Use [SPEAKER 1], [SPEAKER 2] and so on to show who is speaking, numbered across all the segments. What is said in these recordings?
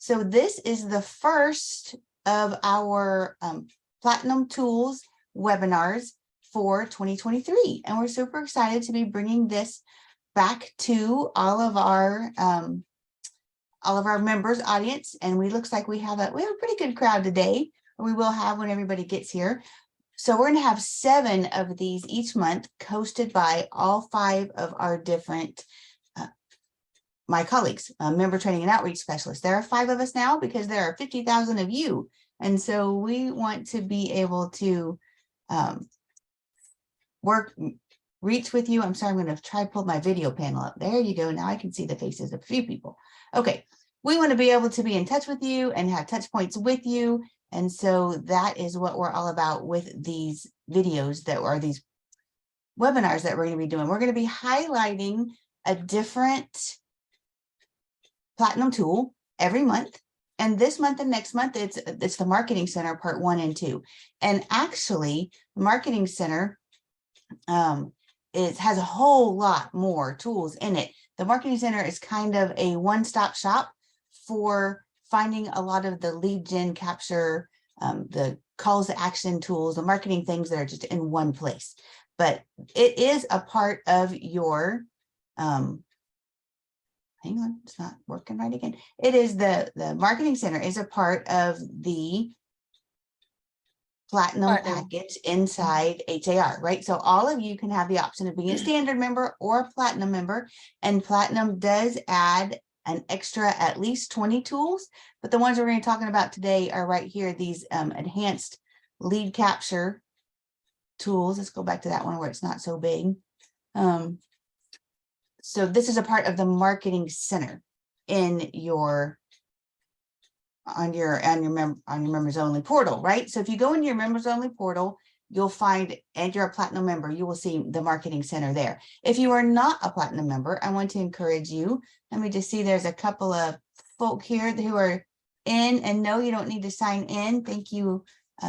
[SPEAKER 1] So this is the first of our Platinum Tools webinars for 2023. And we're super excited to be bringing this back to all of our members audience. And looks like we have a pretty good crowd today. We will have when everybody gets here. So we're going to have 7 of these each month, hosted by all 5 of our different my colleagues, member training and outreach specialists. There are 5 of us now because there are 50,000 of you. And so we want to be able to reach with you. I'm sorry, I'm going to try to pull my video panel up. There you go. Now I can see the faces of a few people. Okay. We want to be able to be in touch with you and have touch points with you. And so that is what we're all about with these videos that are these webinars that we're going to be doing. We're going to be highlighting a different Platinum tool every month. And this month and next month, it's the Marketing Center part 1 and 2. And actually, the Marketing Center has a whole lot more tools in it. The Marketing Center is kind of a one-stop shop for finding a lot of the lead gen capture, the calls to action tools, the marketing things that are just in one place. But it is a part of your hang on, it's not working right again. It is the Marketing Center is a part of the Platinum package inside HAR, right? So all of you can have the option of being a standard member or a Platinum member, and Platinum does add an extra at least 20 tools, but the ones we're going to be talking about today are right here, these enhanced lead capture tools. Let's go back to that one where it's not so big. So this is a part of the Marketing Center in your members only portal, right? So if you go into your members only portal, you'll find, and you're a Platinum member, you will see the Marketing Center there. If you are not a Platinum member, I want to encourage you. Let me just see, there's a couple of folk here who are in, and no, you don't need to sign in. Thank you,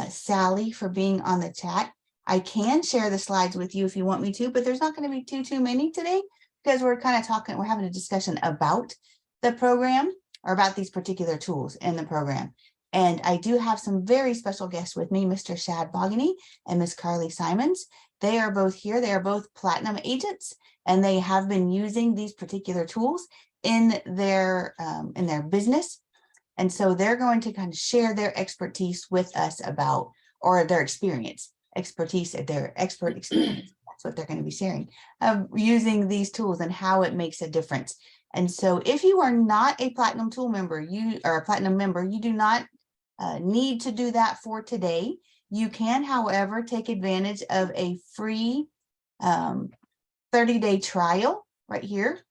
[SPEAKER 1] Sally, for being on the chat. I can share the slides with you if you want me to, but there's not going to be too many today, because we're kind of talking, we're having a discussion about the program or about these particular tools in the program. And I do have some very special guests with me, Mr. Shad Bogany and Miss Carly Simons. They are both here. They are both Platinum agents, and they have been using these particular tools in their business. And so they're going to kind of share their expertise with us about, or their experience, their expert experience. That's what they're going to be sharing of using these tools and how it makes a difference. And so if you are not a Platinum tool member, you are a Platinum member, you do not need to do that for today. You can, however, take advantage of a free 30-day trial right here.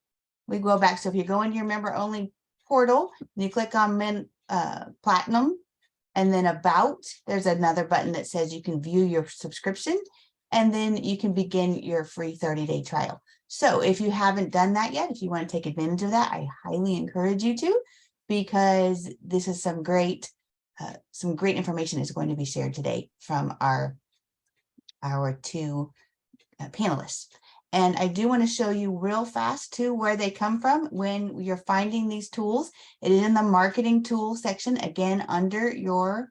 [SPEAKER 1] We go back. So if you go into your member only portal, and you click on Platinum and then about, there's another button that says you can view your subscription, and then you can begin your free 30-day trial. So if you haven't done that yet, if you want to take advantage of that, I highly encourage you to, because this is some great information is going to be shared today from our 2 panelists. And I do want to show you real fast too where they come from when you're finding these tools. It is in the marketing tool section, again, under your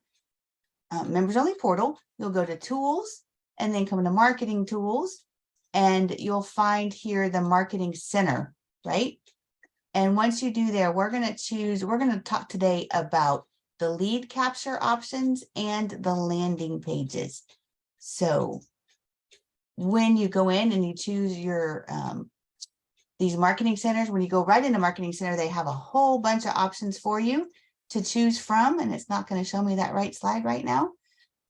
[SPEAKER 1] members only portal. You'll go to tools and then come to marketing tools, and you'll find here the Marketing Center, right? And once you do there, we're going to talk today about the lead capture options and the landing pages. So when you go in and you choose your these marketing centers, when you go right into Marketing Center, they have a whole bunch of options for you to choose from, and it's not going to show me that right slide right now.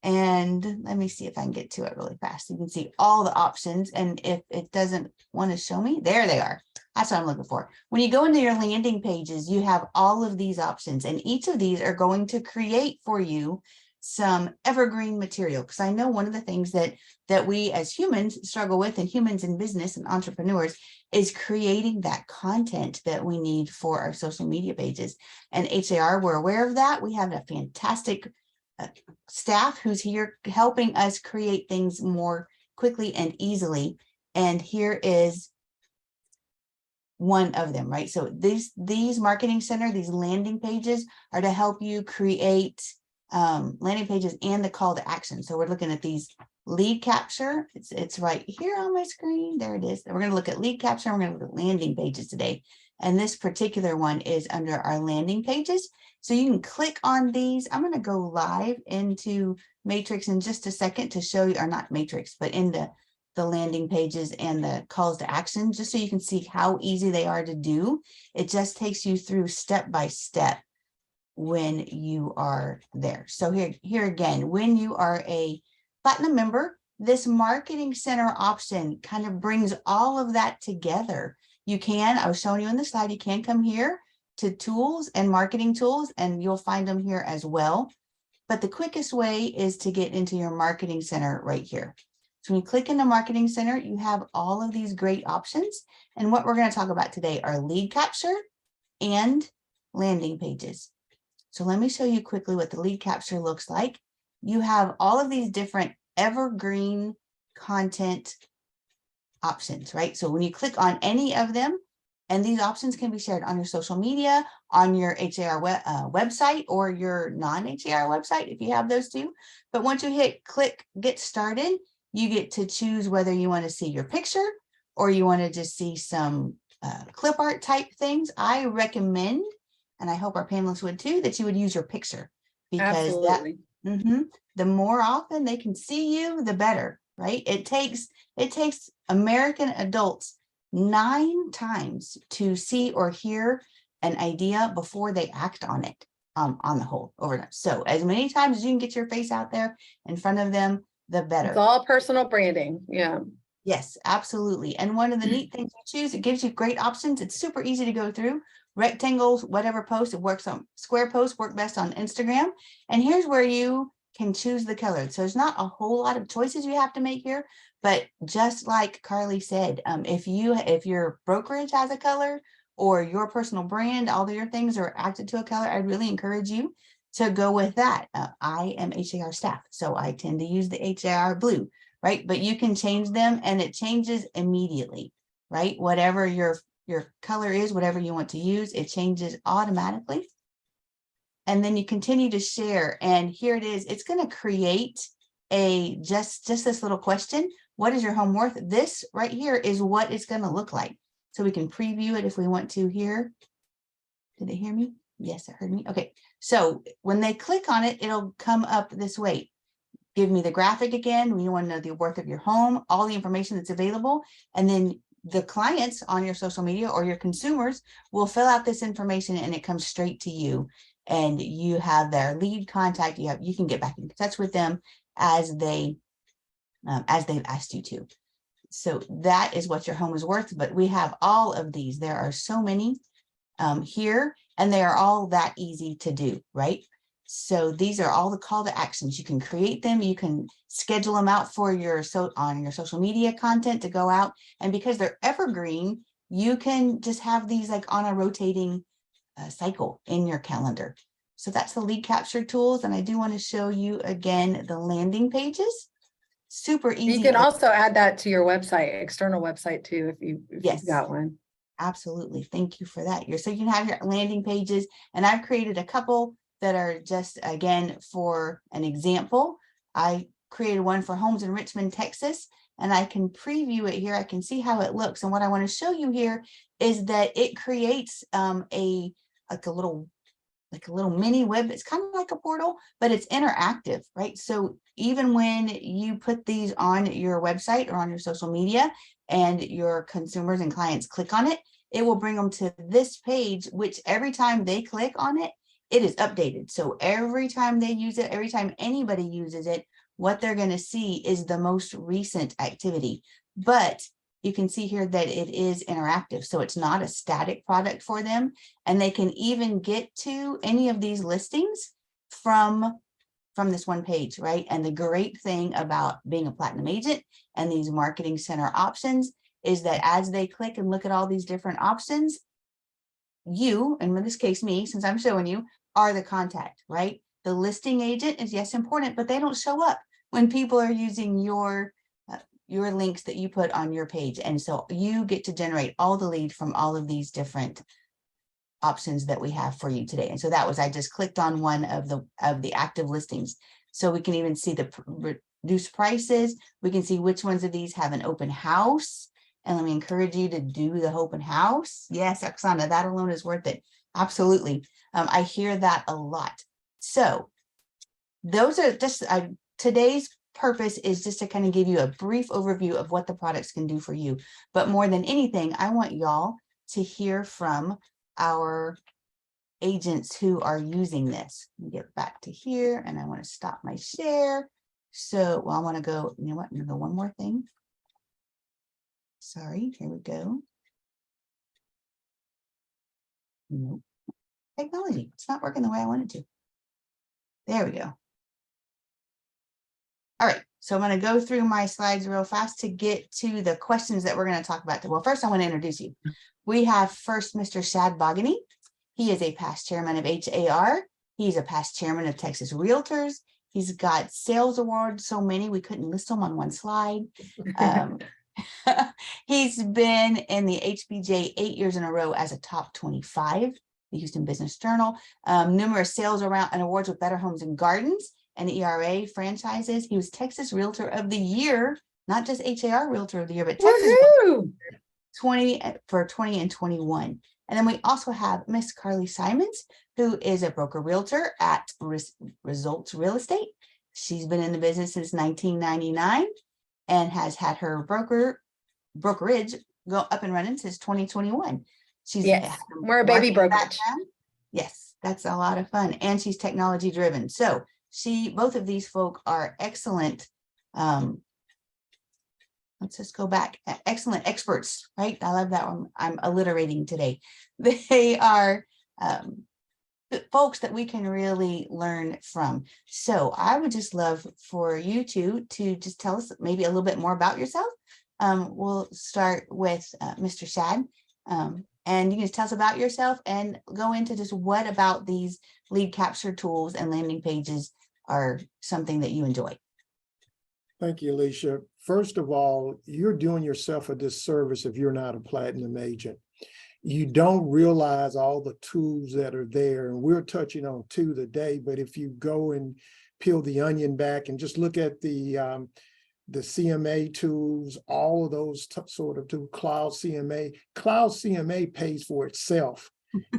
[SPEAKER 1] And let me see if I can get to it really fast. You can see all the options, and if it doesn't want to show me, there they are. That's what I'm looking for. When you go into your landing pages, you have all of these options, and each of these are going to create for you some evergreen material. Because I know one of the things that we as humans struggle with, and humans in business and entrepreneurs, is creating that content that we need for our social media pages. And HAR, we're aware of that. We have a fantastic staff who's here helping us create things more quickly and easily. And here is one of them, right? So these marketing center, these landing pages are to help you create landing pages and the call to action. So we're looking at these lead capture. It's right here on my screen. There it is. We're going to look at lead capture. And we're going to look at landing pages today. And this particular one is under our landing pages. So you can click on these. I'm going to go live into Matrix in just a second to show you, or not Matrix, but in the landing pages and the calls to action, just so you can see how easy they are to do. It just takes you through step by step when you are there. So here again, when you are a Platinum member, this Marketing Center option kind of brings all of that together. You can, I was showing you in the slide, you can come here to tools and marketing tools, and you'll find them here as well. But the quickest way is to get into your Marketing Center right here. So when you click into Marketing Center, you have all of these great options. And what we're going to talk about today are lead capture and landing pages. So let me show you quickly what the lead capture looks like. You have all of these different evergreen content options, right? So when you click on any of them, and these options can be shared on your social media, on your HAR website, or your non-HAR website, if you have those two. But once you hit click get started, you get to choose whether you want to see your picture or you want to just see some clip art type things. I recommend, and I hope our panelists would too, that you would use your picture, because
[SPEAKER 2] Absolutely.
[SPEAKER 1] The more often they can see you, the better, right? It takes American adults 9 times to see or hear an idea before they act on it, on the whole, overnight. So as many times as you can get your face out there in front of them, the better.
[SPEAKER 2] It's all personal branding. Yeah.
[SPEAKER 1] Yes, absolutely. And one of the neat things you choose, it gives you great options. It's super easy to go through. Rectangles, whatever post, it works on square posts, work best on Instagram. And here's where you can choose the color. So there's not a whole lot of choices you have to make here, but just like Carly said, if your brokerage has a color or your personal brand, all of your things are acted to a color, I really encourage you to go with that. I am HAR staff, so I tend to use the HAR blue, right? But you can change them and it changes immediately, right? Whatever your color is, whatever you want to use, it changes automatically. And then you continue to share, and here it is. It's going to create a just this little question. What is your home worth? This right here is what it's going to look like. So we can preview it if we want to here. Did they hear me? Yes, it heard me. Okay. So when they click on it, it'll come up this way. Give me the graphic again. We want to know the worth of your home, all the information that's available. And then the clients on your social media or your consumers will fill out this information and it comes straight to you. And you have their lead contact. You can get back in touch with them as they've asked you to. So that is what your home is worth. But we have all of these. There are so many here, and they are all that easy to do, right? So these are all the call to actions. You can create them. You can schedule them out for on your social media content to go out. And because they're evergreen, you can just have these like on a rotating cycle in your calendar. So that's the lead capture tools. And I do want to show you again the landing pages. Super easy.
[SPEAKER 2] You can also add that to your website, external website too, if you've got one.
[SPEAKER 1] Absolutely. Thank you for that. So you can have your landing pages, and I've created a couple that are just, again, for an example. I created one for homes in Richmond, Texas, and I can preview it here. I can see how it looks. And what I want to show you here is that it creates a little mini web. It's kind of like a portal, but it's interactive, right? So even when you put these on your website or on your social media and your consumers and clients click on it, it will bring them to this page, which every time they click on it, it is updated. So every time they use it, every time anybody uses it, what they're going to see is the most recent activity. But you can see here that it is interactive. So it's not a static product for them. And they can even get to any of these listings from this one page, right? And the great thing about being a Platinum agent and these Marketing Center options is that as they click and look at all these different options, you, and in this case me, since I'm showing you, are the contact, right? The listing agent is, yes, important, but they don't show up when people are using your your links that you put on your page. And so you get to generate all the lead from all of these different options that we have for you today. And so that was, I just clicked on one of the active listings. So we can even see the reduced prices. We can see which ones of these have an open house. And let me encourage you to do the open house. Yes, Oksana, that alone is worth it. Absolutely. I hear that a lot. So those are just today's purpose is just to kind of give you a brief overview of what the products can do for you. But more than anything, I want y'all to hear from our agents who are using this. Let me get back to here, and I want to stop my share. So, well, I want to go, you know what, I'm going to go one more thing. Sorry, here we go. Nope. Technology, it's not working the way I wanted to. There we go. All right, so I'm going to go through my slides real fast to get to the questions that we're going to talk about. Well, first I want to introduce you. We have first Mr. Shad Bogany. He is a past chairman of HAR. He's a past chairman of Texas Realtors. He's got sales awards, so many we couldn't list them on one slide. He's been in the HBJ 8 years in a row as a top 25, the Houston Business Journal, numerous sales around and awards with Better Homes and Gardens and ERA franchises. He was Texas Realtor of the Year, not just HAR Realtor of the Year, but Texas 20 and 21. And then we also have Miss Carly Simons, who is a broker realtor at Results Real Estate. She's been in the business since 1999 and has had her brokerage go up and running since 2021. She's
[SPEAKER 2] we're a baby brokerage.
[SPEAKER 1] Yes, that's a lot of fun. And she's technology driven. So both of these folk are excellent. Let's just go back. Excellent experts, right? I love that one. I'm alliterating today. They are folks that we can really learn from. So I would just love for you two to just tell us maybe a little bit more about yourself. We'll start with Mr. Shad. And you can just tell us about yourself and go into just what about these lead capture tools and landing pages are something that you enjoy.
[SPEAKER 3] Thank you, Alicia. First of all, you're doing yourself a disservice if you're not a platinum agent. You don't realize all the tools that are there, and we're touching on two today, but if you go and peel the onion back and just look at the CMA tools, all of those sort of tools, Cloud CMA pays for itself,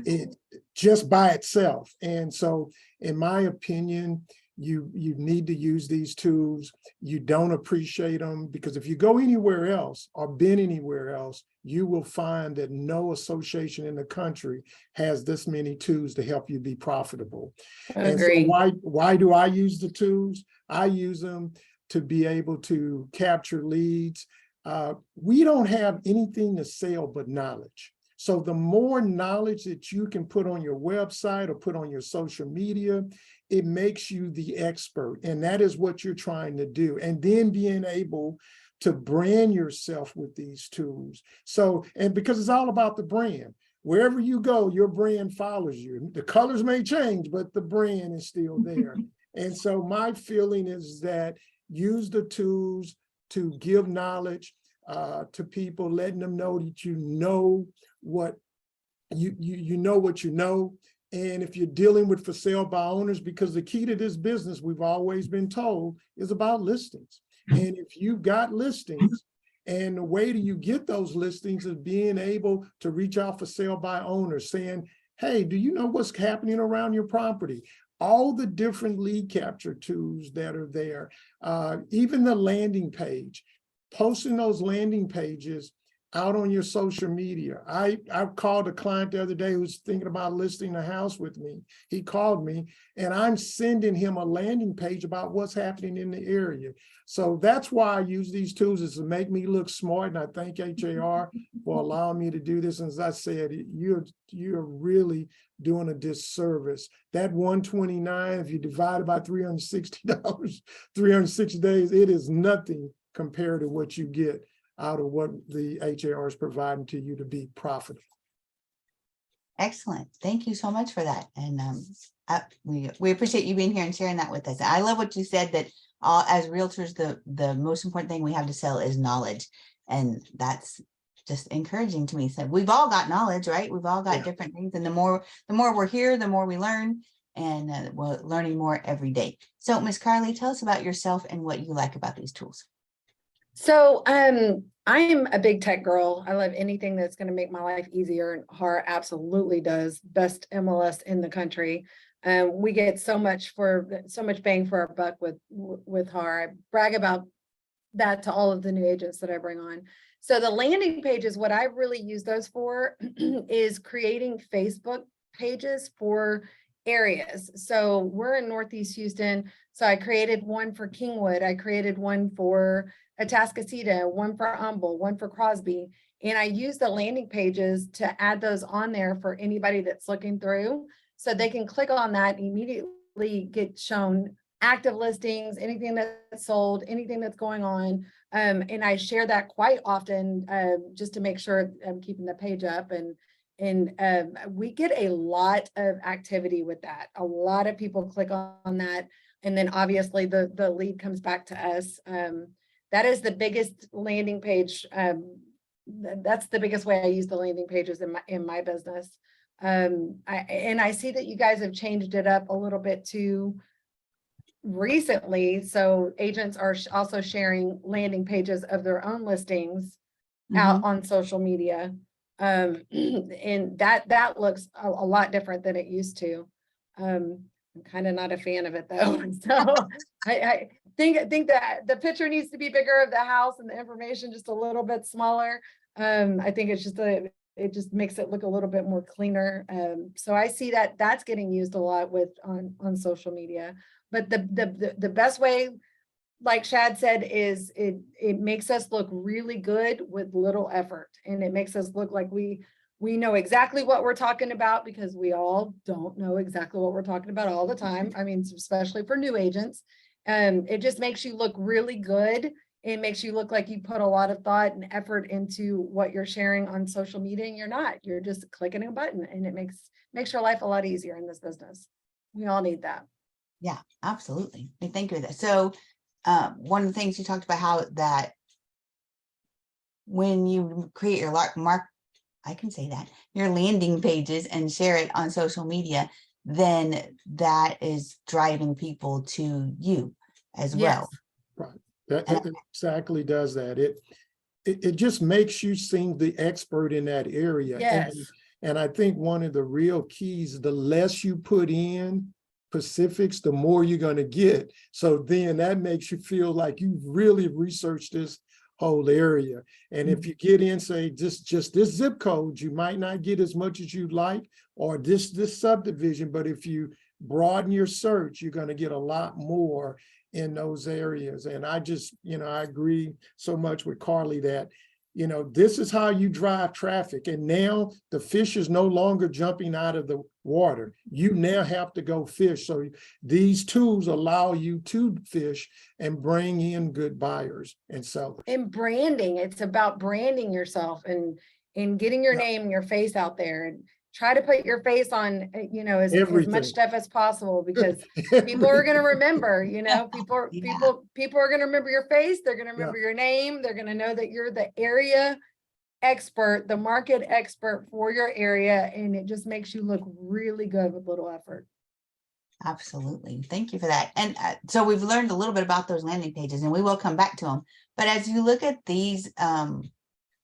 [SPEAKER 3] it just by itself. And so in my opinion, you need to use these tools. You don't appreciate them because if you go anywhere else or been anywhere else, you will find that no association in the country has this many tools to help you be profitable. And so why do I use the tools? I use them to be able to capture leads. We don't have anything to sell but knowledge. So the more knowledge that you can put on your website or put on your social media, it makes you the expert. And that is what you're trying to do. And then being able to brand yourself with these tools. So, and because it's all about the brand. Wherever you go, your brand follows you. The colors may change, but the brand is still there. And so my feeling is that use the tools to give knowledge to people, letting them know that you know what you know what you know. And if you're dealing with for sale by owners, because the key to this business, we've always been told, is about listings. And if you've got listings, and the way that you get those listings is being able to reach out for sale by owners, saying, hey, do you know what's happening around your property? All the different lead capture tools that are there, even the landing page, posting those landing pages out on your social media. I called a client the other day who's thinking about listing a house with me. He called me and I'm sending him a landing page about what's happening in the area. So that's why I use these tools, is to make me look smart. And I thank HAR for allowing me to do this. And as I said, you're really doing a disservice. That 129, if you divide it by $360, 360 days, it is nothing compared to what you get out of what the HAR is providing to you to be profitable.
[SPEAKER 1] Excellent. Thank you so much for that. And we appreciate you being here and sharing that with us. I love what you said, that as realtors, the most important thing we have to sell is knowledge. And that's just encouraging to me. So we've all got knowledge, right? We've all got
[SPEAKER 3] Yeah.
[SPEAKER 1] different things. And the more we're here, the more we learn, and we're learning more every day. So Miss Carly, tell us about yourself and what you like about these tools.
[SPEAKER 2] So I am a big tech girl. I love anything that's going to make my life easier, and HAR absolutely does. Best MLS in the country. We get so much bang for our buck with HAR. I brag about that to all of the new agents that I bring on. So the landing pages, what I really use those for is creating Facebook pages for areas. So we're in Northeast Houston. So I created one for Kingwood. I created one for Atascocita, one for Humble, one for Crosby. And I use the landing pages to add those on there for anybody that's looking through. So they can click on that and immediately get shown active listings, anything that's sold, anything that's going on. And I share that quite often just to make sure I'm keeping the page up. And we get a lot of activity with that. A lot of people click on that. And then obviously the lead comes back to us. That is the biggest landing page. That's the biggest way I use the landing pages in my business. I see that you guys have changed it up a little bit too recently. So agents are also sharing landing pages of their own listings out on social media. And that looks a lot different than it used to. I'm kind of not a fan of it though. So I think that the picture needs to be bigger of the house and the information just a little bit smaller. I think it's just it just makes it look a little bit more cleaner. So I see that that's getting used a lot on social media. But the best way, like Shad said, is it makes us look really good with little effort, and it makes us look like we know exactly what we're talking about, because we all don't know exactly what we're talking about all the time. I mean, especially for new agents. It just makes you look really good. It makes you look like you put a lot of thought and effort into what you're sharing on social media, and you're not. You're just clicking a button, and it makes your life a lot easier in this business. We all need that.
[SPEAKER 1] Yeah, absolutely. Thank you for that. So one of the things you talked about, how that when you create your your landing pages and share it on social media, then that is driving people to you as well.
[SPEAKER 3] Right. That exactly does that. It just makes you seem the expert in that area.
[SPEAKER 2] Yes.
[SPEAKER 3] And I think one of the real keys, the less you put in specifics, the more you're going to get. So then that makes you feel like you've really researched this whole area. And if you get in, say, just this zip code, you might not get as much as you'd like, or this subdivision. But if you broaden your search, you're going to get a lot more in those areas. And I just, I agree so much with Carly that, this is how you drive traffic. And now the fish is no longer jumping out of the water. You now have to go fish. So these tools allow you to fish and bring in good buyers and sellers.
[SPEAKER 2] And branding, it's about branding yourself and getting your name and your face out there, and try to put your face on, as much stuff as possible, because people are going to remember, people are going to remember your face. They're going to remember your name. They're going to know that you're the area expert, the market expert for your area. And it just makes you look really good with little effort.
[SPEAKER 1] Absolutely. Thank you for that. And so we've learned a little bit about those landing pages, and we will come back to them. But as you look at these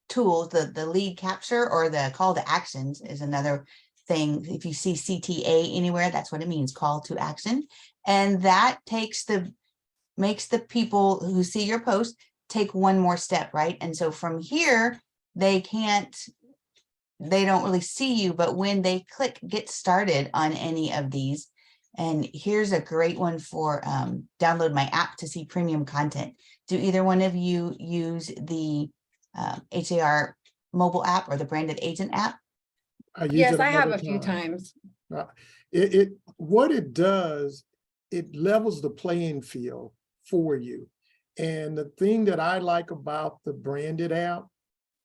[SPEAKER 1] tools, the lead capture or the call to actions is another thing. If you see CTA anywhere, that's what it means, call to action. And that makes the people who see your post take one more step, right? And so from here, they don't really see you, but when they click get started on any of these, and here's a great one for download my app to see premium content. Do either one of you use the HAR mobile app or the Branded Agent app?
[SPEAKER 2] Yes, I have a few times.
[SPEAKER 3] What it does, it levels the playing field for you. And the thing that I like about the Branded app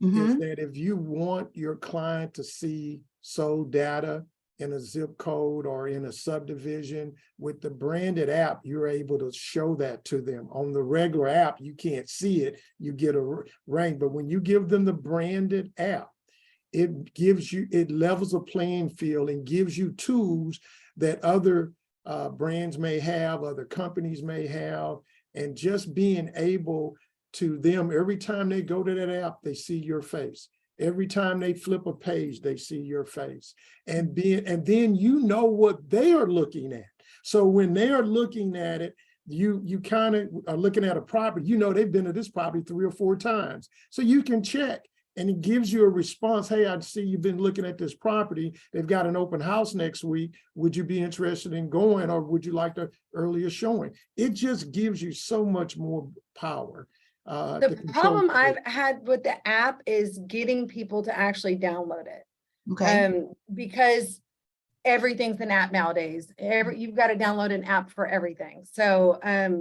[SPEAKER 3] is that if you want your client to see sold data in a zip code or in a subdivision. With the branded app, you're able to show that to them. On the regular app, you can't see it, you get a rank, but when you give them the branded app, it gives you, it levels a playing field and gives you tools that other brands may have, other companies may have, and just being able to them, every time they go to that app, they see your face. Every time they flip a page, they see your face. And then you know what they are looking at. So when they are looking at it, you kind of are looking at a property, you know they've been to this property 3 or 4 times. So you can check. And it gives you a response. Hey, I see you've been looking at this property. They've got an open house next week. Would you be interested in going, or would you like the earlier showing? It just gives you so much more power.
[SPEAKER 2] The problem I've had with the app is getting people to actually download it.
[SPEAKER 1] Okay,
[SPEAKER 2] Because everything's an app nowadays. You've got to download an app for everything. So I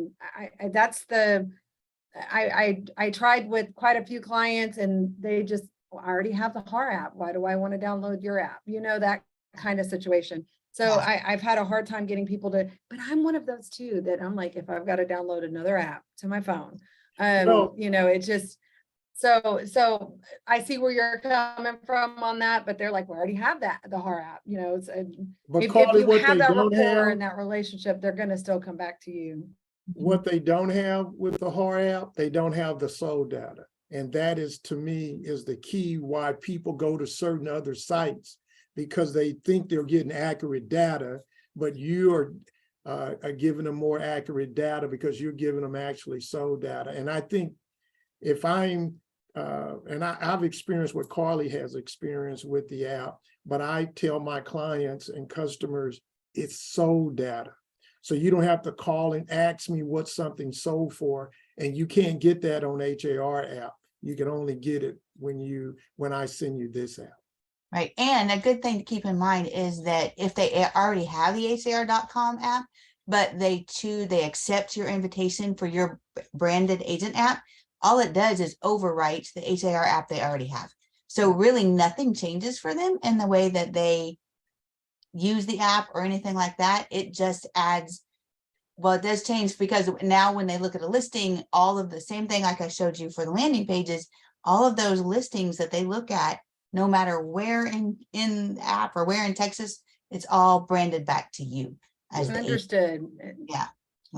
[SPEAKER 2] tried with quite a few clients and they just, well, I already have the HAR app. Why do I want to download your app? You know, that kind of situation. So
[SPEAKER 1] Yeah.
[SPEAKER 2] I've had a hard time getting people to, but I'm one of those too, that I'm like, if I've got to download another app to my phone,
[SPEAKER 3] Well,
[SPEAKER 2] you know, it just, so I see where you're coming from on that, but they're like, we already have that, the HAR app, you know,
[SPEAKER 3] but
[SPEAKER 2] if
[SPEAKER 3] Carly,
[SPEAKER 2] you
[SPEAKER 3] what
[SPEAKER 2] have
[SPEAKER 3] they
[SPEAKER 2] that
[SPEAKER 3] don't
[SPEAKER 2] rapport
[SPEAKER 3] have,
[SPEAKER 2] and that relationship, they're going to still come back to you.
[SPEAKER 3] what they don't have with the HAR app, they don't have the sold data. And that is, to me, is the key why people go to certain other sites, because they think they're getting accurate data, but you are giving them more accurate data because you're giving them actually sold data. And I think if I'm, and I've experienced what Carly has experienced with the app, but I tell my clients and customers, it's sold data. So you don't have to call and ask me what something's sold for, and you can't get that on HAR app. You can only get it when I send you this app.
[SPEAKER 1] right. And a good thing to keep in mind is that if they already have the HAR.com app, but they accept your invitation for your branded agent app, all it does is overwrite the HAR app they already have. So really nothing changes for them in the way that they use the app or anything like that. It just adds, well, it does change because now when they look at a listing, all of the same thing like I showed you for the landing pages, all of those listings that they look at, no matter where in the app or where in Texas, it's all branded back to you as the agent.
[SPEAKER 2] Understood.
[SPEAKER 1] Yeah.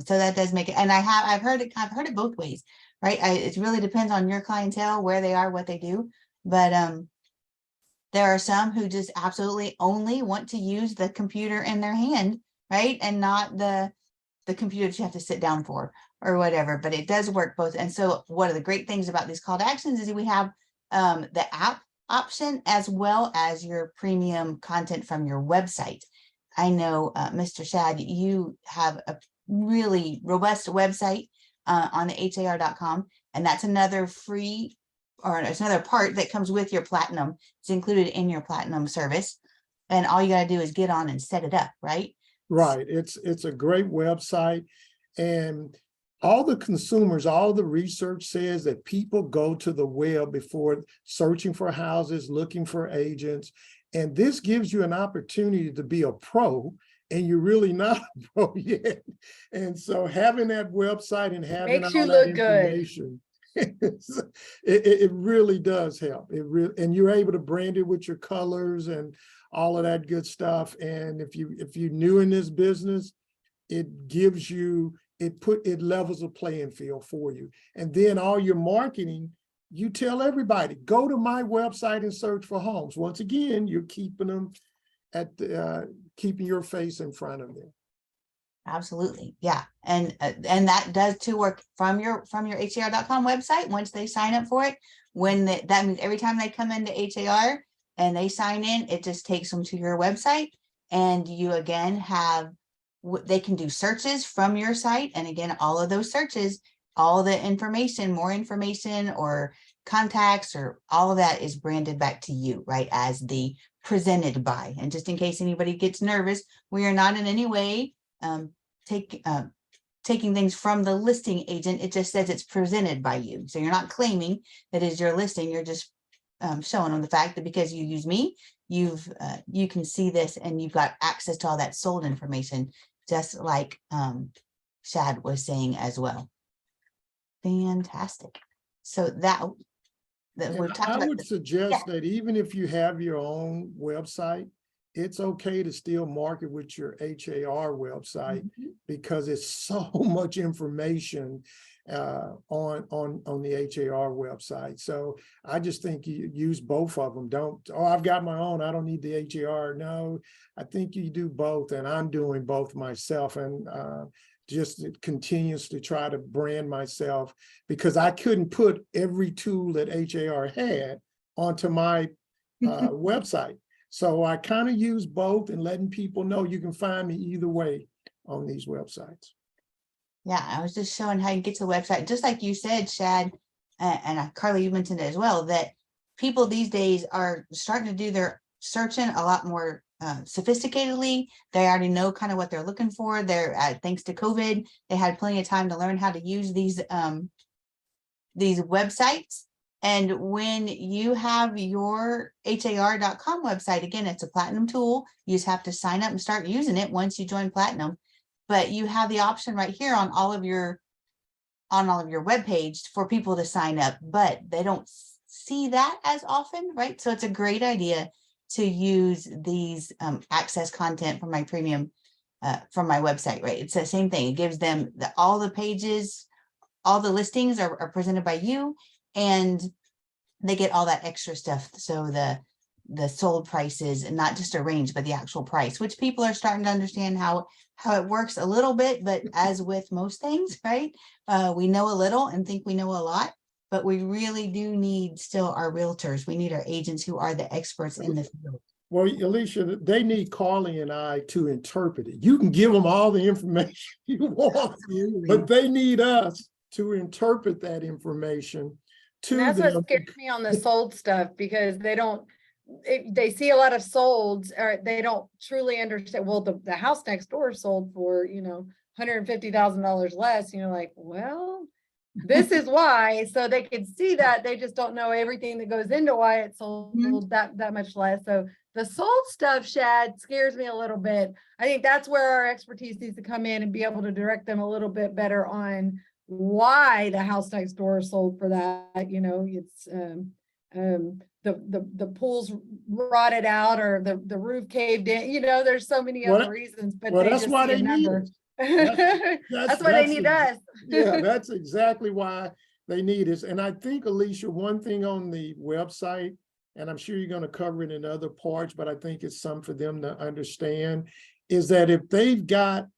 [SPEAKER 1] So that does make it, and I've heard it both ways, right? It really depends on your clientele, where they are, what they do. But there are some who just absolutely only want to use the computer in their hand, right? And not the computer that you have to sit down for or whatever, but it does work both. And so one of the great things about these call to actions is we have the app option as well as your premium content from your website. I know, Mr. Shad, you have a really robust website on the HAR.com, and that's another free, or it's another part that comes with your platinum. It's included in your platinum service. And all you got to do is get on and set it up, right?
[SPEAKER 3] Right. It's a great website. And all the consumers, all the research says that people go to the web before searching for houses, looking for agents. And this gives you an opportunity to be a pro, and you're really not a pro yet. And so having that website and having
[SPEAKER 2] Makes
[SPEAKER 3] all
[SPEAKER 2] you
[SPEAKER 3] that
[SPEAKER 2] look good.
[SPEAKER 3] information, it really does help. And you're able to brand it with your colors and all of that good stuff. And if you're new in this business, it gives you, it levels a playing field for you. And then all your marketing, you tell everybody, go to my website and search for homes. Once again, you're keeping them keeping your face in front of them.
[SPEAKER 1] Absolutely. Yeah. And that does too work from your HAR.com website. Once they sign up for it, that means every time they come into HAR and they sign in, it just takes them to your website, and you again have, they can do searches from your site. And again, all of those searches, all the information, more information or contacts or all of that is branded back to you, right? As the presented by. And just in case anybody gets nervous, we are not in any way taking things from the listing agent. It just says it's presented by you. So you're not claiming that is your listing. You're just showing them the fact that because you use me, you can see this and you've got access to all that sold information, just like Shad was saying as well. Fantastic. So that
[SPEAKER 3] And
[SPEAKER 1] we've talked
[SPEAKER 3] I
[SPEAKER 1] about
[SPEAKER 3] would
[SPEAKER 1] this.
[SPEAKER 3] suggest that even if you have your own website, it's okay to still market with your HAR website
[SPEAKER 1] Mhm.
[SPEAKER 3] because it's so much information on the HAR website. So I just think you use both of them. Don't, oh, I've got my own, I don't need the HAR. No, I think you do both, and I'm doing both myself, and just continues to try to brand myself because I couldn't put every tool that HAR had onto my website. So I kind of use both and letting people know you can find me either way on these websites.
[SPEAKER 1] Yeah, I was just showing how you get to the website, just like you said, Shad, and Carly, you mentioned it as well, that people these days are starting to do their searching a lot more sophisticatedly. They already know kind of what they're looking for. They're thanks to COVID, they had plenty of time to learn how to use these websites. And when you have your HAR.com website, again, it's a platinum tool. You just have to sign up and start using it once you join platinum. But you have the option right here on all of your web page for people to sign up, but they don't see that as often, right? So it's a great idea to use these access content from my premium from my website, right? It's the same thing. It gives them all the pages, all the listings are presented by you, and they get all that extra stuff. So the sold prices, and not just a range, but the actual price, which people are starting to understand how it works a little bit. But as with most things, right? We know a little and think we know a lot, but we really do need still our realtors. We need our agents who are the experts in the field.
[SPEAKER 3] Well, Alicia, they need Carly and I to interpret it. You can give them all the information you want, but they need us to interpret that information to
[SPEAKER 2] And that's
[SPEAKER 3] them.
[SPEAKER 2] what scares me on the sold stuff, because they see a lot of solds, or they don't truly understand. Well, the house next door sold for, $150,000 less. Like, well, this is why. So they can see that, they just don't know everything that goes into why it sold that much less. So the sold stuff, Shad, scares me a little bit. I think that's where our expertise needs to come in and be able to direct them a little bit better on why the house next door sold for that. It's the pool's rotted out, or the roof caved in. There's so many other reasons, but they
[SPEAKER 3] that's
[SPEAKER 2] just
[SPEAKER 3] why
[SPEAKER 2] see a
[SPEAKER 3] they need
[SPEAKER 2] number.
[SPEAKER 3] us.
[SPEAKER 2] That's why they need us.
[SPEAKER 3] Yeah, that's exactly why they need us. And I think, Alicia, one thing on the website, and I'm sure you're going to cover it in other parts, but I think it's something for them to understand, is that if they've got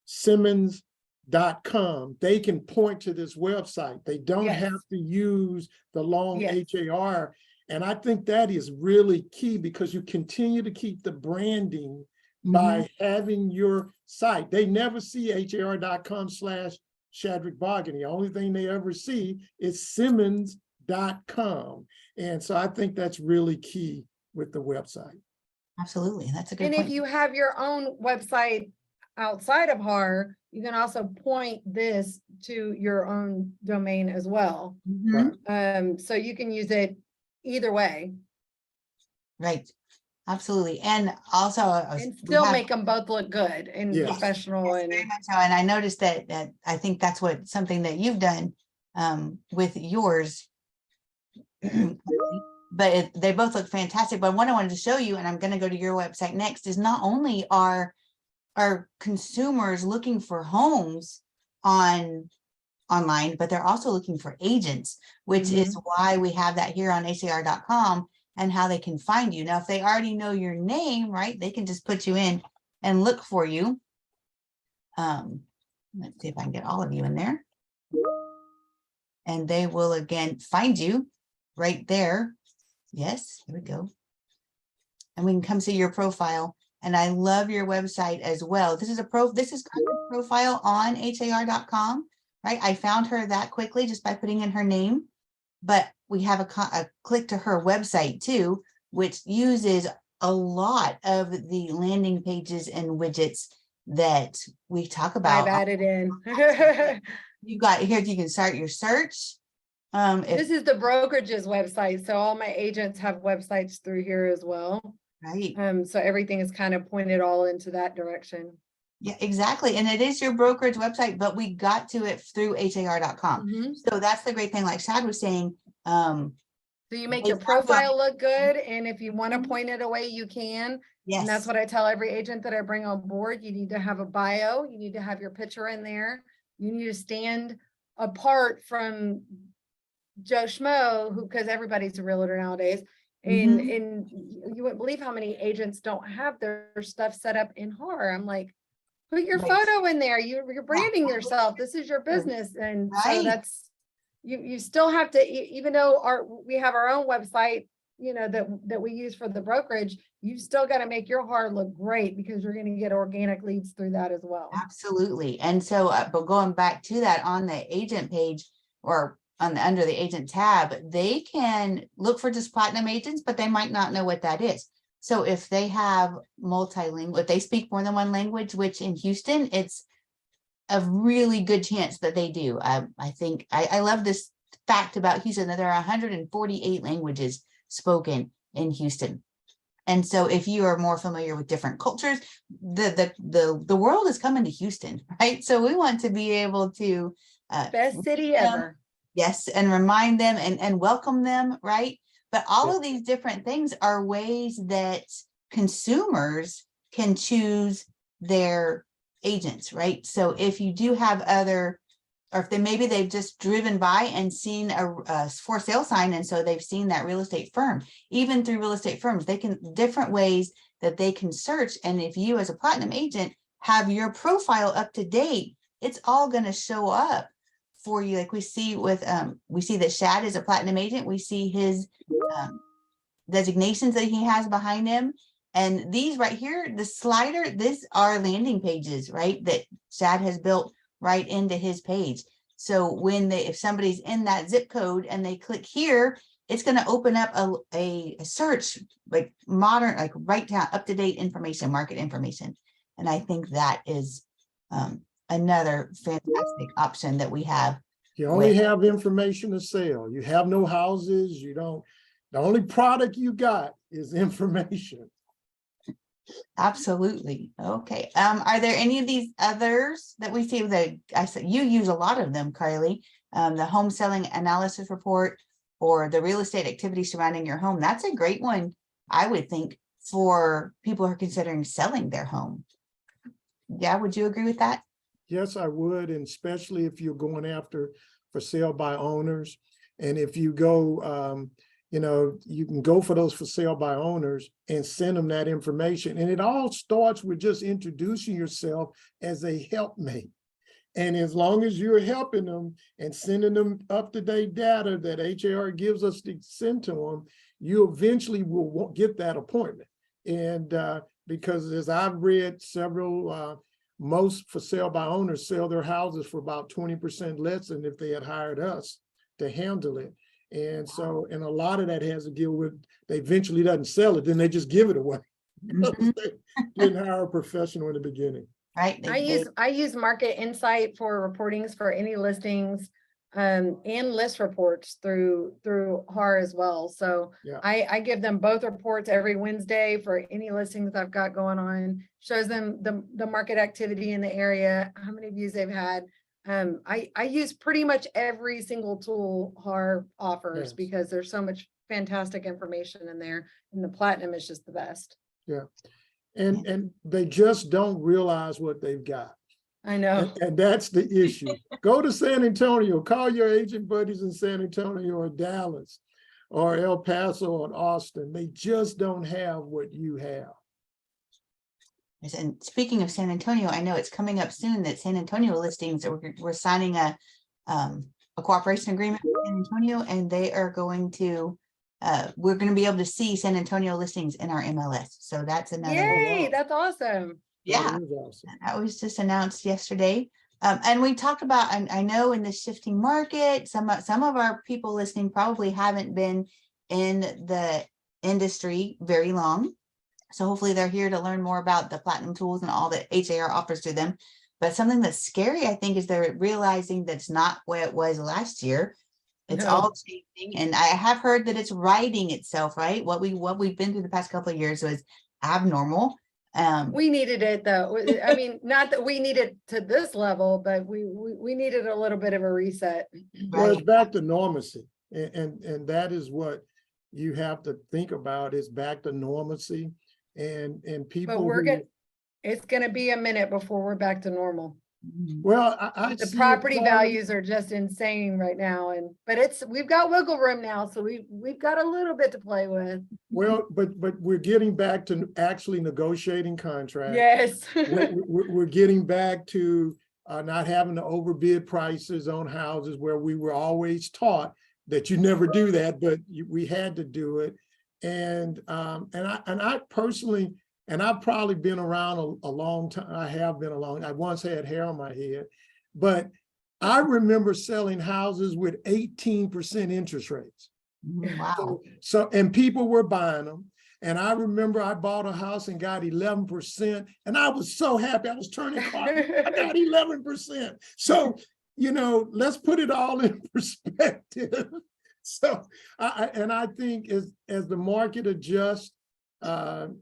[SPEAKER 3] Simmons.com, they can point to this website. They don't have to use the long HAR. And I think that is really key, because you continue to keep the branding by having your site. They never see HAR.com/Shadrick Boggin. The only thing they ever see is Simmons.com. And so I think that's really key with the website.
[SPEAKER 1] Absolutely. That's a good
[SPEAKER 2] And
[SPEAKER 1] point.
[SPEAKER 2] if you have your own website outside of HAR, you can also point this to your own domain as well. So you can use it either way.
[SPEAKER 1] Right. Absolutely. And also
[SPEAKER 2] And still make them both look good and professional.
[SPEAKER 1] Yes, very much so. And I noticed that I think that's something that you've done with yours. But they both look fantastic. But what I wanted to show you, and I'm going to go to your website next, is not only are consumers looking for homes online, but they're also looking for agents, which is why we have that here on HAR.com and how they can find you. Now, if they already know your name, right, they can just put you in and look for you. Let's see if I can get all of you in there. And they will again find you right there. Yes, here we go. And we can come see your profile. And I love your website as well. This is Carly's profile on HAR.com, right? I found her that quickly just by putting in her name, but we have a click to her website too, which uses a lot of the landing pages and widgets that we talk about.
[SPEAKER 2] I've added in.
[SPEAKER 1] You got here, you can start your search. If,
[SPEAKER 2] This is the brokerage's website, so all my agents have websites through here as well.
[SPEAKER 1] right,
[SPEAKER 2] So everything is kind of pointed all into that direction.
[SPEAKER 1] yeah, exactly. And it is your brokerage website, but we got to it through har.com.
[SPEAKER 2] Mhm.
[SPEAKER 1] So that's the great thing, like Shad was saying,
[SPEAKER 2] So you make
[SPEAKER 1] They
[SPEAKER 2] your
[SPEAKER 1] sound good.
[SPEAKER 2] profile look good, and if you want to
[SPEAKER 1] Mhm.
[SPEAKER 2] point it away, you can. And
[SPEAKER 1] yes,
[SPEAKER 2] that's what I tell every agent that I bring on board. You need to have a bio, you need to have your picture in there. You need to stand apart from Joe Schmo, who, because everybody's a realtor nowadays. And
[SPEAKER 1] Mhm.
[SPEAKER 2] you wouldn't believe how many agents don't have their stuff set up in HAR. I'm like, put your
[SPEAKER 1] Right.
[SPEAKER 2] photo in there. You're branding yourself. This is your business. And so
[SPEAKER 1] Right.
[SPEAKER 2] that's, you still have to, even though we have our own website, you know, that we use for the brokerage, you still got to make your HAR look great because you're going to get organic leads through that as well.
[SPEAKER 1] Absolutely. And so, but going back to that on the agent page or on the, under the agent tab, they can look for just platinum agents, but they might not know what that is. So if they have multilingual, if they speak more than one language, which in Houston, it's a really good chance that they do. I think I love this fact about Houston that there are 148 languages spoken in Houston. And so if you are more familiar with different cultures, the world is coming to Houston, right? So we want to be able to
[SPEAKER 2] Best city
[SPEAKER 1] them,
[SPEAKER 2] ever.
[SPEAKER 1] yes, and remind them and welcome them, right? But all
[SPEAKER 3] Yeah.
[SPEAKER 1] of these different things are ways that consumers can choose their agents, right? So if you do have other, or if maybe they've just driven by and seen a for sale sign, and so they've seen that real estate firm, even through real estate firms, they can different ways that they can search. And if you as a platinum agent have your profile up to date, it's all going to show up for you. Like we see with, we see that Shad is a platinum agent. We see his designations that he has behind him. And these right here, the slider, this are landing pages, right? That Shad has built right into his page. So when they, if somebody's in that zip code and they click here, it's going to open up a search, like modern, like right down up to date information, market information. And I think that is another fantastic option that we have.
[SPEAKER 3] You only
[SPEAKER 1] with-
[SPEAKER 3] have information to sell. You have no houses. You don't, the only product you got is information.
[SPEAKER 1] Absolutely. Okay. Are there any of these others that we see that I said you use a lot of them, Carly? The home selling analysis report or the real estate activity surrounding your home. That's a great one, I would think, for people who are considering selling their home. Yeah, would you agree with that?
[SPEAKER 3] Yes, I would, and especially if you're going after for sale by owners. And if you go, you know, you can go for those for sale by owners and send them that information. And it all starts with just introducing yourself as a helpmate. And as long as you're helping them and sending them up-to-date data that HAR gives us to send to them, you eventually will get that appointment. And because as I've read several, most for sale by owners sell their houses for about 20% less than if they had hired us to handle it. And so, and a lot of that has to deal with, they eventually doesn't sell it, then they just give it away.
[SPEAKER 1] Mhm.
[SPEAKER 3] They didn't hire a professional in the beginning.
[SPEAKER 1] Right.
[SPEAKER 2] I use Market Insight for reportings for any listings and list reports through HAR as well. So
[SPEAKER 3] Yeah.
[SPEAKER 2] I give them both reports every Wednesday for any listings I've got going on, shows them the market activity in the area, how many views they've had. I use pretty much every single tool HAR offers
[SPEAKER 3] Yes.
[SPEAKER 2] because there's so much fantastic information in there, and the Platinum is just the best.
[SPEAKER 3] Yeah. And they just don't realize what they've got.
[SPEAKER 2] I know.
[SPEAKER 3] And that's the issue. Go to San Antonio, call your agent buddies in San Antonio or Dallas or El Paso or Austin. They just don't have what you have.
[SPEAKER 1] And speaking of San Antonio, I know it's coming up soon that San Antonio listings, we're signing a cooperation agreement with San Antonio, and they are going to, we're going to be able to see San Antonio listings in our MLS. So that's another.
[SPEAKER 2] Yay,
[SPEAKER 3] wow.
[SPEAKER 2] that's awesome.
[SPEAKER 1] Yeah,
[SPEAKER 3] That is awesome.
[SPEAKER 1] that was just announced yesterday. And we talked about, and I know in the shifting market, some of our people listening probably haven't been in the industry very long. So hopefully they're here to learn more about the platinum tools and all that HAR offers to them. But something that's scary, I think, is they're realizing that's not what it was last year. It's
[SPEAKER 2] No.
[SPEAKER 1] all changing, and I have heard that it's righting itself, right? What we've been through the past couple of years was abnormal.
[SPEAKER 2] We needed it though. I mean, not that we need it to this level, but we needed a little bit of a reset.
[SPEAKER 3] Well, it's
[SPEAKER 1] Right.
[SPEAKER 3] back to normalcy. And that is what you have to think about, is back to normalcy. And
[SPEAKER 2] But
[SPEAKER 3] people
[SPEAKER 2] we're
[SPEAKER 3] who,
[SPEAKER 2] good. It's gonna be a minute before we're back to normal.
[SPEAKER 3] well, I
[SPEAKER 2] The
[SPEAKER 3] see it,
[SPEAKER 2] property
[SPEAKER 3] Carly.
[SPEAKER 2] values are just insane right now, but we've got wiggle room now, so we've got a little bit to play with.
[SPEAKER 3] Well, but we're getting back to actually negotiating contracts.
[SPEAKER 2] Yes.
[SPEAKER 3] We're getting back to not having to overbid prices on houses, where we were always taught that you never do that, but we had to do it. And I personally, and I've probably been around a long time. I have been I once had hair on my head, but I remember selling houses with 18% interest rates.
[SPEAKER 1] Wow.
[SPEAKER 3] So, and people were buying them. And I remember I bought a house and got 11%, and I was so happy. I was turning cards. I got 11%. So, let's put it all in perspective. So, I think as the market adjusts, the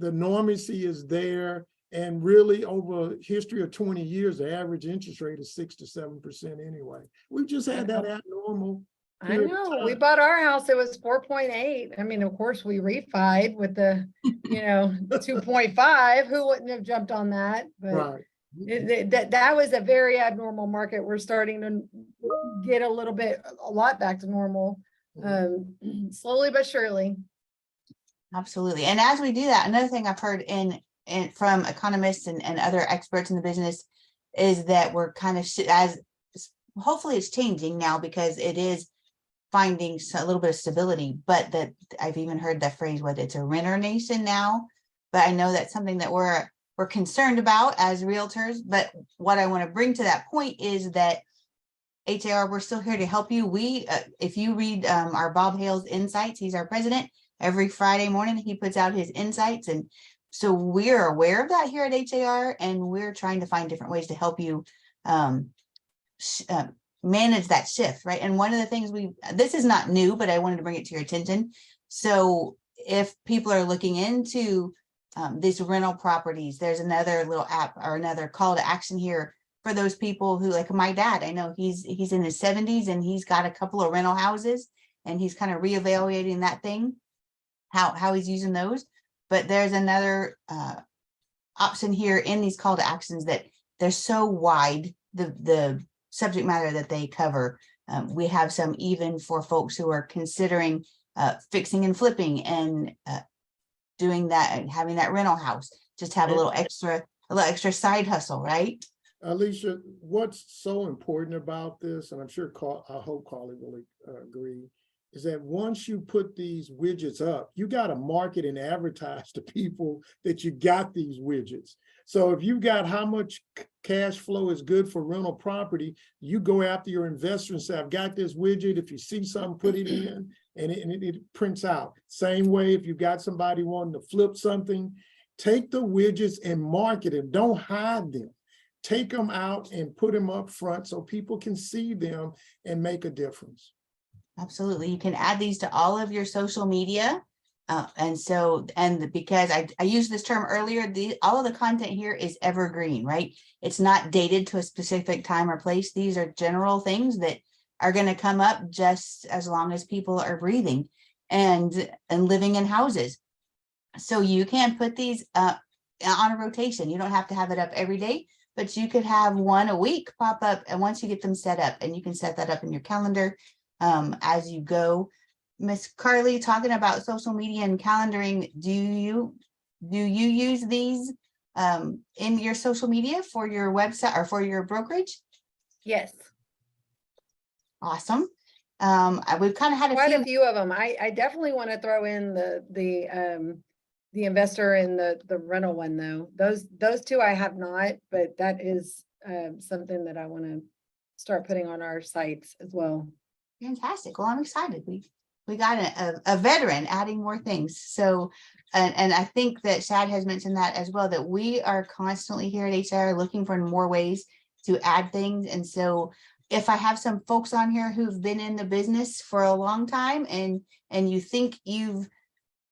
[SPEAKER 3] normacy is there. And really, over a history of 20 years, the average interest rate is 6 to 7% anyway. We've just had that abnormal.
[SPEAKER 2] I
[SPEAKER 3] period of
[SPEAKER 2] know, we
[SPEAKER 3] time.
[SPEAKER 2] bought our house, it was 4.8. I mean, of course, we refied with the, 2.5. Who wouldn't have jumped on that? But
[SPEAKER 3] Right.
[SPEAKER 2] that was a very abnormal market. We're starting to get a lot back to normal, slowly but surely.
[SPEAKER 1] Absolutely. And as we do that, another thing I've heard from economists and other experts in the business is that we're kind of hopefully it's changing now, because it is finding a little bit of stability, but that I've even heard that phrase, what it's a renter nation now. But I know that's something that we're concerned about as realtors. But what I want to bring to that point is that HAR, we're still here to help you. If you read our Bob Hales Insights, he's our president. Every Friday morning, he puts out his insights. And so we're aware of that here at HAR, and we're trying to find different ways to help you manage that shift, right? And one of the things this is not new, but I wanted to bring it to your attention. So if people are looking into these rental properties, there's another little app or another call to action here for those people who, like my dad, I know he's in his 70s and he's got a couple of rental houses, and he's kind of reevaluating that thing, how he's using those. But there's another option here in these call to actions that they're so wide, the subject matter that they cover. We have some even for folks who are considering fixing and flipping and doing that and having that rental house, just have a little extra side hustle, right?
[SPEAKER 3] Alicia, what's so important about this, and I'm sure I hope Carly will agree, is that once you put these widgets up, you got to market and advertise to people that you got these widgets. So if you've got how much cash flow is good for rental property, you go after your investor and say, I've got this widget. If you see something, put it in, and it prints out. Same way, if you've got somebody wanting to flip something, take the widgets and market them. Don't hide them. Take them out and put them up front so people can see them and make a difference.
[SPEAKER 1] Absolutely. You can add these to all of your social media. Because I used this term earlier, all of the content here is evergreen, right? It's not dated to a specific time or place. These are general things that are going to come up just as long as people are breathing and living in houses. So you can put these on a rotation. You don't have to have it up every day, but you could have one a week pop up, and once you get them set up, and you can set that up in your calendar as you go. Miss Carly, talking about social media and calendaring, do you use these in your social media for your website or for your brokerage?
[SPEAKER 2] Yes.
[SPEAKER 1] Awesome. We've kind of had
[SPEAKER 2] Quite a few of them. I definitely want to throw in the investor and the rental one though. Those two I have not, but that is something that I want to start putting on our sites as well.
[SPEAKER 1] Fantastic. Well, I'm excited. We got a veteran adding more things. So, and I think that Shad has mentioned that as well, that we are constantly here at HR looking for more ways to add things. And so if I have some folks on here who've been in the business for a long time and you think you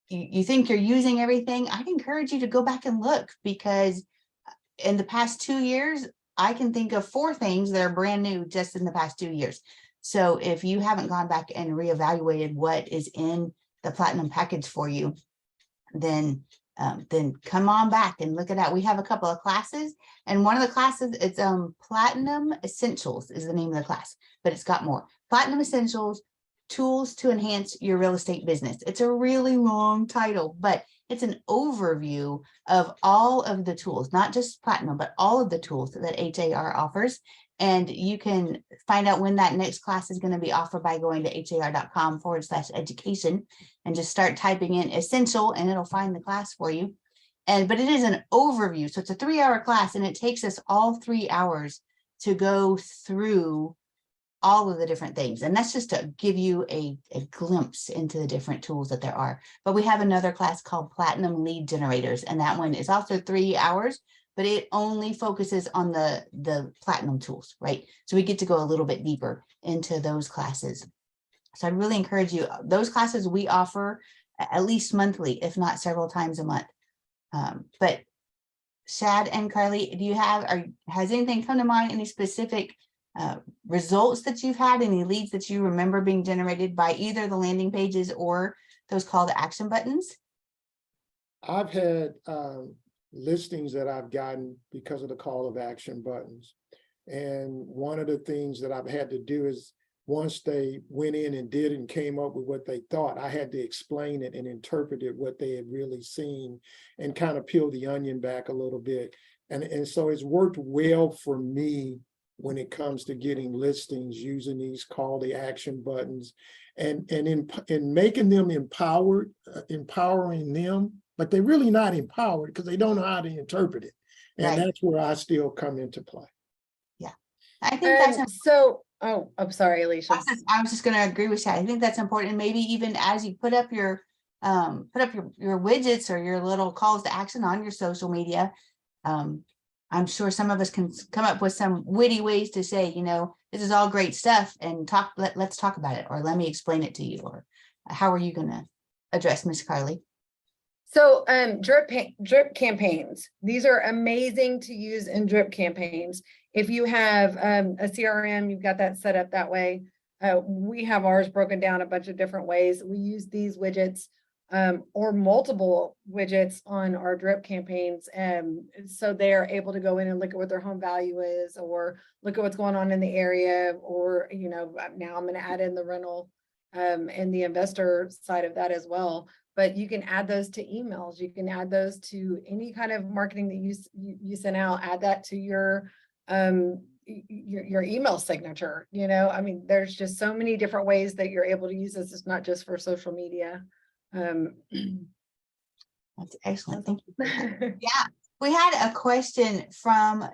[SPEAKER 1] think you're using everything, I'd encourage you to go back and look, because in the past 2 years, I can think of 4 things that are brand new just in the past 2 years. So if you haven't gone back and reevaluated what is in the Platinum package for you, then come on back and look it out. We have a couple of classes, and one of the classes, it's Platinum Essentials is the name of the class, but it's got more. Platinum Essentials, Tools to Enhance Your Real Estate Business. It's a really long title, but it's an overview of all of the tools, not just Platinum, but all of the tools that HAR offers. And you can find out when that next class is going to be offered by going to har.com/education and just start typing in essential, and it'll find the class for you. But it is an overview. So it's a 3-hour class, and it takes us all 3 hours to go through all of the different things. And that's just to give you a glimpse into the different tools that there are. But we have another class called Platinum Lead Generators, and that one is also 3 hours, but it only focuses on the Platinum tools, right? So we get to go a little bit deeper into those classes. So I really encourage you, those classes we offer at least monthly, if not several times a month. But Shad and Carly, do you have, or has anything come to mind, any specific results that you've had, any leads that you remember being generated by either the landing pages or those call to action buttons?
[SPEAKER 3] I've had listings that I've gotten because of the call of action buttons. And one of the things that I've had to do is, once they went in and did and came up with what they thought, I had to explain it and interpret it, what they had really seen, and kind of peel the onion back a little bit. And so it's worked well for me when it comes to getting listings using these call to action buttons, and in making them empowered, empowering them, but they're really not empowered because they don't know how to interpret it. And
[SPEAKER 1] Right.
[SPEAKER 3] that's where I still come into play.
[SPEAKER 1] Yeah, I think that's
[SPEAKER 2] Oh, I'm sorry, Alicia.
[SPEAKER 1] I was just going to agree with Shad. I think that's important. And maybe even as you put up your widgets or your little calls to action on your social media, I'm sure some of us can come up with some witty ways to say, you know, this is all great stuff, and let's talk about it, or let me explain it to you, or how are you going to address Miss Carly?
[SPEAKER 2] So drip campaigns, these are amazing to use in drip campaigns. If you have a CRM, you've got that set up that way. We have ours broken down a bunch of different ways. We use these widgets or multiple widgets on our drip campaigns. So they're able to go in and look at what their home value is, or look at what's going on in the area, or, you know, now I'm going to add in the rental and the investor side of that as well. But you can add those to emails. You can add those to any kind of marketing that you send out. Add that to your email signature. You know, I mean, there's just so many different ways that you're able to use this. It's not just for social media.
[SPEAKER 1] That's excellent. Thank you. Yeah, we had a question from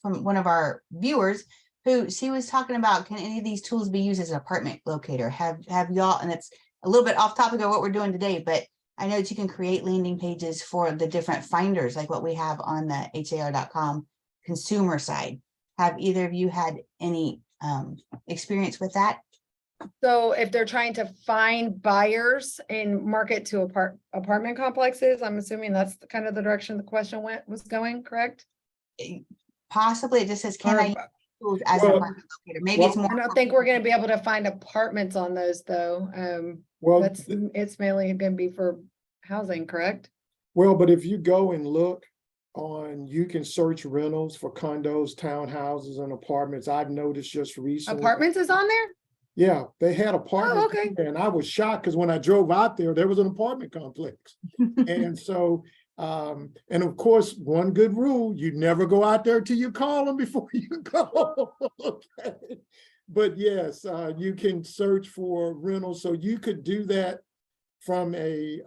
[SPEAKER 1] one of our viewers who she was talking about, can any of these tools be used as an apartment locator? Have y'all, and it's a little bit off topic of what we're doing today, but I know that you can create landing pages for the different finders, like what we have on the har.com consumer side. Have either of you had any experience with that?
[SPEAKER 2] So if they're trying to find buyers and market to apartment complexes, I'm assuming that's kind of the direction the question was going, correct?
[SPEAKER 1] Possibly. It just says, can I use tools as an apartment locator? Maybe it's more.
[SPEAKER 2] I don't think we're going to be able to find apartments on those though.
[SPEAKER 3] Well,
[SPEAKER 2] it's mainly going to be for housing, correct?
[SPEAKER 3] well, but if you go and look on, you can search rentals for condos, townhouses, and apartments. I've noticed just recently.
[SPEAKER 2] Apartments is on there?
[SPEAKER 3] Yeah, they had apartments.
[SPEAKER 2] Oh, okay.
[SPEAKER 3] And I was shocked because when I drove out there was an apartment complex. And so, and of course, one good rule, you never go out there till you call them before you go. Okay. But yes, you can search for rentals. So you could do that from a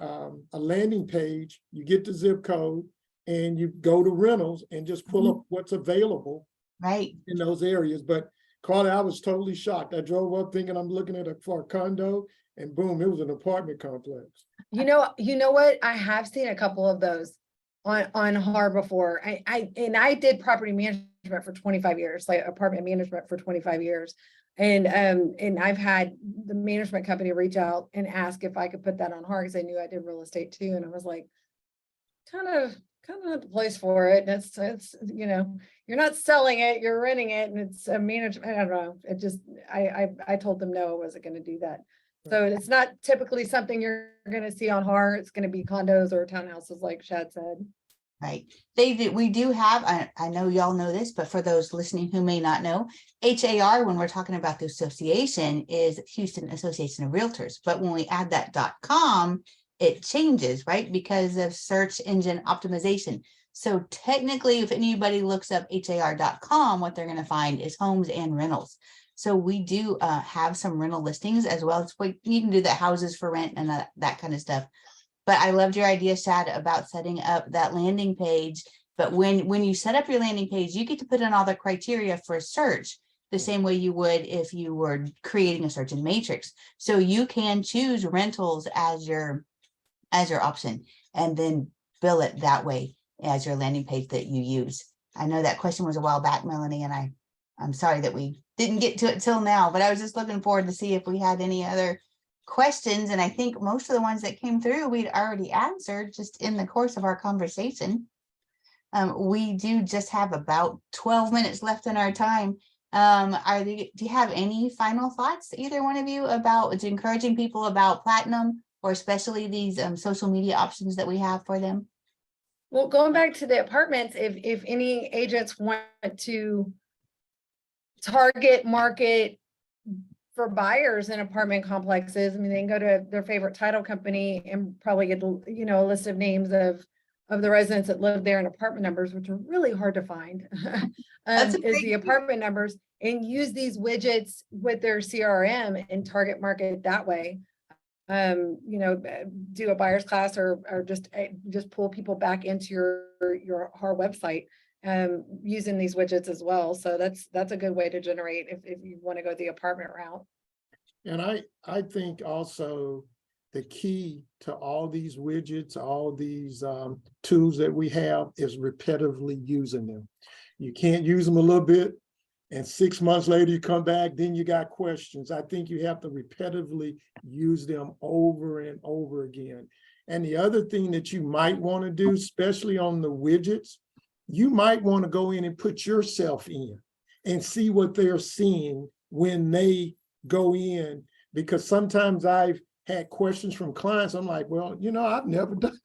[SPEAKER 3] landing page. You get the zip code and you go to rentals and just pull up what's available
[SPEAKER 1] right
[SPEAKER 3] in those areas. But Carly, I was totally shocked. I drove up thinking I'm looking at for a condo, and boom, it was an apartment complex.
[SPEAKER 2] You know what? I have seen a couple of those on HAR before. I did property management for 25 years, like apartment management for 25 years. And I've had the management company reach out and ask if I could put that on HAR because they knew I did real estate too. And I was like, kind of not the place for it. It's, you know, you're not selling it, you're renting it, and it's a management. I don't know. It just, I told them no, I wasn't going to do that. So it's not typically something you're going to see on HAR. It's going to be condos or townhouses, like Shad said.
[SPEAKER 1] Right. We do have, I know y'all know this, but for those listening who may not know, HAR, when we're talking about the association, is Houston Association of Realtors. But when we add that .com, it changes, right? Because of search engine optimization. So technically, if anybody looks up HAR.com, what they're going to find is homes and rentals. So we do have some rental listings as well. You can do the houses for rent and that kind of stuff. But I loved your idea, Shad, about setting up that landing page. But when you set up your landing page, you get to put in all the criteria for search the same way you would if you were creating a search in Matrix. So you can choose rentals as your option and then bill it that way as your landing page that you use. I know that question was a while back, Melanie, and I'm sorry that we didn't get to it till now, but I was just looking forward to see if we had any other questions. And I think most of the ones that came through, we'd already answered just in the course of our conversation. We do just have about 12 minutes left in our time. Do you have any final thoughts, either one of you, about encouraging people about Platinum, or especially these social media options that we have for them?
[SPEAKER 2] Well, going back to the apartments, if any agents want to target market for buyers in apartment complexes, I mean, they can go to their favorite title company and probably get, you know, a list of names of the residents that live there and apartment numbers, which are really hard to find. Is the apartment numbers, and use these widgets with their CRM and target market that way. You know, do a buyer's class or just pull people back into your HAR website using these widgets as well. So that's a good way to generate if you want to go the apartment route.
[SPEAKER 3] And I think also the key to all these widgets, all these tools that we have, is repetitively using them. You can't use them a little bit and 6 months later you come back, then you got questions. I think you have to repetitively use them over and over again. And the other thing that you might want to do, especially on the widgets, you might want to go in and put yourself in and see what they're seeing when they go in, because sometimes I've had questions from clients. I'm like, well, you know, I've never done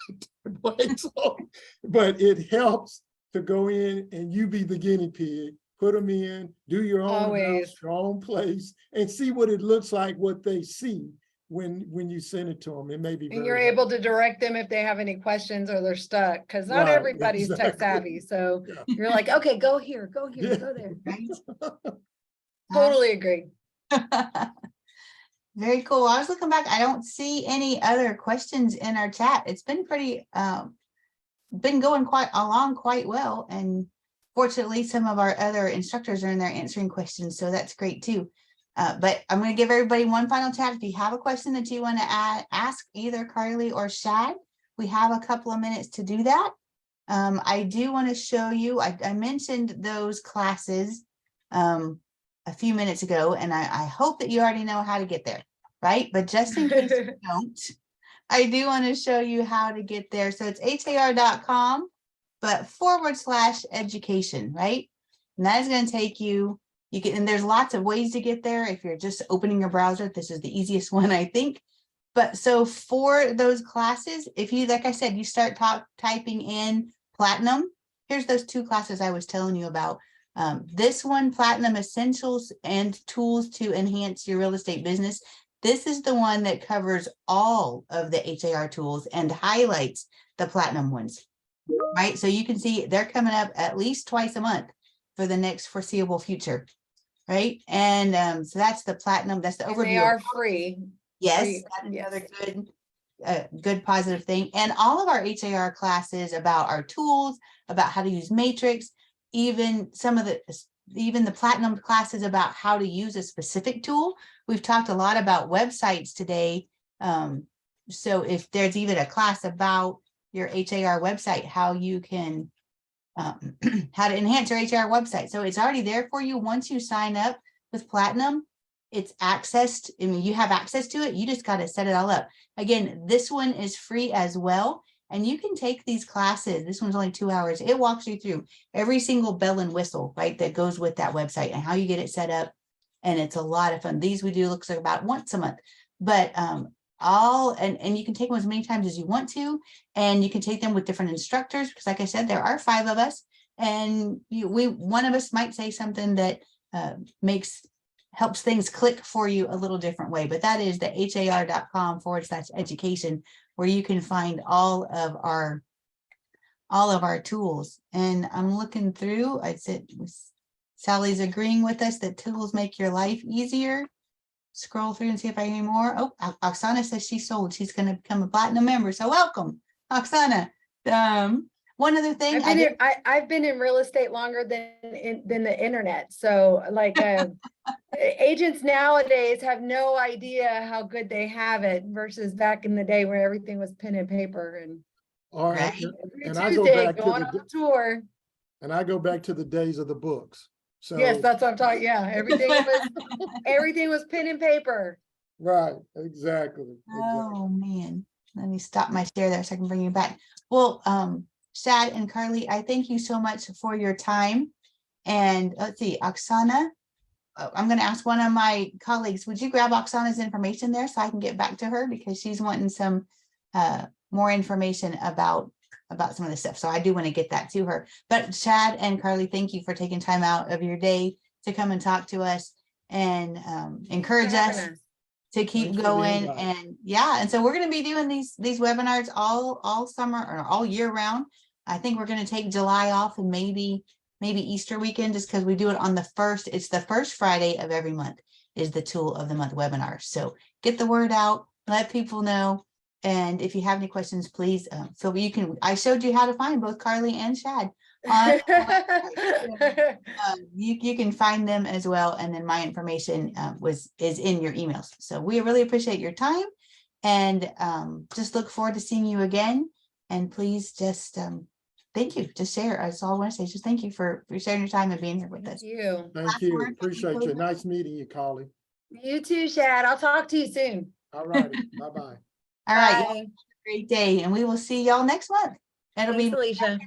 [SPEAKER 3] it. So, but it helps to go in and you be the guinea pig, put them in, do your own house, your own place, and see what it looks like, what they see when you send it to them. It may be
[SPEAKER 2] and you're able to direct them if they have any questions or they're stuck, because not everybody's tech savvy. So you're like, okay, go here, go there. Right? Totally agree.
[SPEAKER 1] Very cool. I was looking back. I don't see any other questions in our chat. It's been pretty, been going quite well. And fortunately, some of our other instructors are in there answering questions. So that's great too. But I'm going to give everybody one final chat. If you have a question that you want to ask either Carly or Shad, we have a couple of minutes to do that. I do want to show you, I mentioned those classes a few minutes ago, and I hope that you already know how to get there, right? But just in case you don't, I do want to show you how to get there. So it's har.com, but /education, right? And that is going to take you, and there's lots of ways to get there. If you're just opening your browser, this is the easiest one, I think. But so for those classes, if you, like I said, you start typing in Platinum, here's those 2 classes I was telling you about. This one, Platinum Essentials and Tools to Enhance Your Real Estate Business. This is the one that covers all of the HAR tools and highlights the Platinum ones, right? So you can see they're coming up at least twice a month for the next foreseeable future, right? And so that's the Platinum, that's the overview.
[SPEAKER 2] They are free.
[SPEAKER 1] Yes,
[SPEAKER 2] free.
[SPEAKER 1] that's another good positive thing. And all of our HAR classes about our tools, about how to use Matrix, even the Platinum classes about how to use a specific tool. We've talked a lot about websites today. So if there's even a class about your HAR website, how you can how to enhance your HR website. So it's already there for you. Once you sign up with Platinum, it's accessed. I mean, you have access to it. You just got to set it all up. Again, this one is free as well. And you can take these classes. This one's only 2 hours. It walks you through every single bell and whistle, right, that goes with that website and how you get it set up. And it's a lot of fun. These we do looks like about once a month, but and you can take them as many times as you want to, and you can take them with different instructors, because like I said, there are 5 of us, and one of us might say something that helps things click for you a little different way. But that is the har.com/education, where you can find all of our tools. And I'm looking through, I said Sally's agreeing with us that tools make your life easier. Scroll through and see if I hear more. Oh, Oksana says she's sold. She's going to become a Platinum member. So welcome, Oksana. One other thing,
[SPEAKER 2] I've been in real estate longer than the internet. So like agents nowadays have no idea how good they have it versus back in the day where everything was pen and paper and
[SPEAKER 3] All right.
[SPEAKER 1] Right.
[SPEAKER 2] every
[SPEAKER 3] And I go
[SPEAKER 2] Tuesday
[SPEAKER 3] back to
[SPEAKER 2] going on tour.
[SPEAKER 3] And I go back to the days of the books. So
[SPEAKER 2] Yes, that's what I'm talking. Yeah, everything was pen and paper.
[SPEAKER 3] right, exactly.
[SPEAKER 1] oh man, let me stop my share there so I can bring you back. Well, Shad and Carly, I thank you so much for your time. And let's see, Oksana, I'm going to ask one of my colleagues, would you grab Oksana's information there so I can get back to her, because she's wanting some more information about some of the stuff. So I do want to get that to her. But Shad and Carly, thank you for taking time out of your day to come and talk to us and encourage us to keep
[SPEAKER 3] Thanks for the
[SPEAKER 1] going.
[SPEAKER 3] invite.
[SPEAKER 1] And yeah, and so we're going to be doing these webinars all summer or all year round. I think we're going to take July off and maybe Easter weekend, just because we do it on the first. It's the first Friday of every month is the Tool of the Month webinar. So get the word out, let people know. And if you have any questions, please, so I showed you how to find both Carly and Shad. You can find them as well. And then my information is in your emails. So we really appreciate your time, and just look forward to seeing you again. And please just thank you. Just share. That's all I want to say. Just thank you for sharing your time and being here with us.
[SPEAKER 2] Thank you.
[SPEAKER 3] Thank
[SPEAKER 1] Last
[SPEAKER 3] you.
[SPEAKER 1] word,
[SPEAKER 3] Appreciate you.
[SPEAKER 1] closing?
[SPEAKER 3] Nice meeting you, Carly.
[SPEAKER 2] You too, Shad. I'll talk to you soon.
[SPEAKER 3] All righty. Bye-bye.
[SPEAKER 1] All right. Y'all
[SPEAKER 2] Bye.
[SPEAKER 1] have a great day, and we will see y'all next month. It'll
[SPEAKER 2] Thanks,
[SPEAKER 1] be
[SPEAKER 2] Alicia.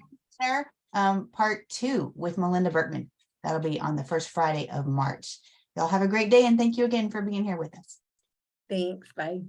[SPEAKER 1] part 2 with Melinda Berkman. That'll be on the first Friday of March. Y'all have a great day, and thank you again for being here with us.
[SPEAKER 2] Thanks. Bye.